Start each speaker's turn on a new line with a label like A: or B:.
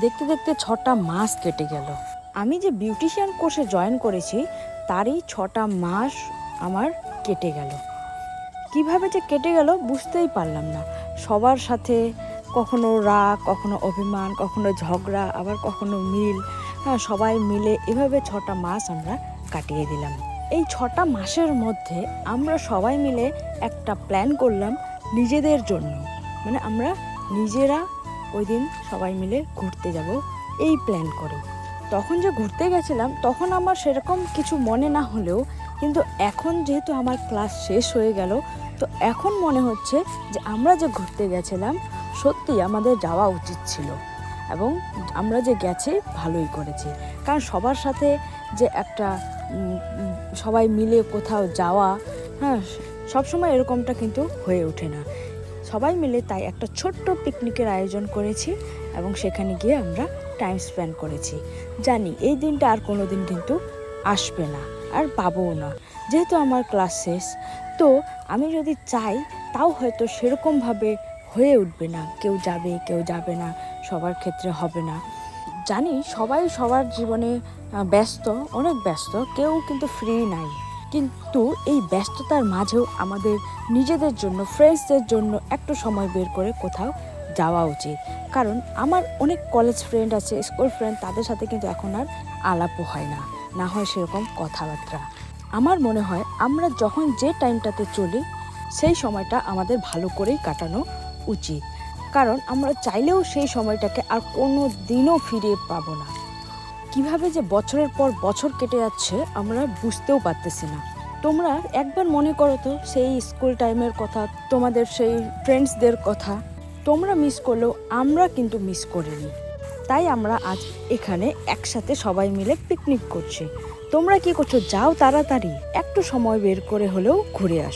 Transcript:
A: দেখতে দেখতে 6টা মাস কেটে গেল। আমি যে বিউটিশিয়ান কোর্সে জয়েন করেছি তারই 6টা মাস আমার কেটে গেল। কিভাবে যে কেটে গেল বুঝতেই পারলাম না। সবার সাথে কখনো রাগ, কখনো অভিমান, কখনো ঝগড়া, আবার কখনো মিল। হ্যাঁ, সবাই মিলে এভাবে 6টা মাস আমরা কাটিয়ে দিলাম। এই 6টা মাসের মধ্যে আমরা সবাই মিলে একটা প্ল্যান করলাম নিজেদের জন্য। মানে আমরা নিজেরা ওই দিন সবাই মিলে ঘুরতে যাব এই প্ল্যান করে। তখন যে ঘুরতে গেছিলাম তখন আমার সেরকম কিছু মনে না হলেও কিন্তু এখন যেহেতু আমার ক্লাস শেষ হয়ে গেল, তো এখন মনে হচ্ছে যে আমরা যে ঘুরতে গেছিলাম সত্যি আমাদের যাওয়া উচিত ছিল এবং আমরা যে গেছি ভালোই করেছি। কারণ সবার সাথে যে একটা সবাই মিলে কোথাও যাওয়া, হ্যাঁ, সবসময় এরকমটা কিন্তু হয়ে ওঠে না। সবাই মিলে তাই একটা ছোট্ট পিকনিকের আয়োজন করেছি এবং সেখানে গিয়ে আমরা টাইম স্পেন্ড করেছি। জানি এই দিনটা আর কোনো দিন কিন্তু আসবে না, আর পাবও না। যেহেতু আমার ক্লাস শেষ, তো আমি যদি চাই তাও হয়তো সেরকমভাবে হয়ে উঠবে না। কেউ যাবে, কেউ যাবে না, সবার ক্ষেত্রে হবে না। জানি সবাই সবার জীবনে ব্যস্ত, অনেক ব্যস্ত, কেউ কিন্তু ফ্রি নাই। কিন্তু এই ব্যস্ততার মাঝেও আমাদের নিজেদের জন্য, ফ্রেন্ডসদের জন্য একটু সময় বের করে কোথাও যাওয়া উচিত। কারণ আমার অনেক কলেজ ফ্রেন্ড আছে, স্কুল ফ্রেন্ড, তাদের সাথে কিন্তু এখন আর আলাপও হয় না, না হয় সেরকম কথাবার্তা। আমার মনে হয় আমরা যখন যে টাইমটাতে চলি সেই সময়টা আমাদের ভালো করেই কাটানো উচিত। কারণ আমরা চাইলেও সেই সময়টাকে আর কোনো দিনও ফিরে পাবো না। কিভাবে যে বছরের পর বছর কেটে যাচ্ছে আমরা বুঝতেও পারতেছি না। তোমরা একবার মনে করো তো সেই স্কুল টাইমের কথা, তোমাদের সেই ফ্রেন্ডসদের কথা। তোমরা মিস করলেও আমরা কিন্তু মিস করিনি। তাই আমরা আজ এখানে একসাথে সবাই মিলে পিকনিক করছি। তোমরা কি করছো? যাও তাড়াতাড়ি একটু সময় বের করে হলেও ঘুরে আসো।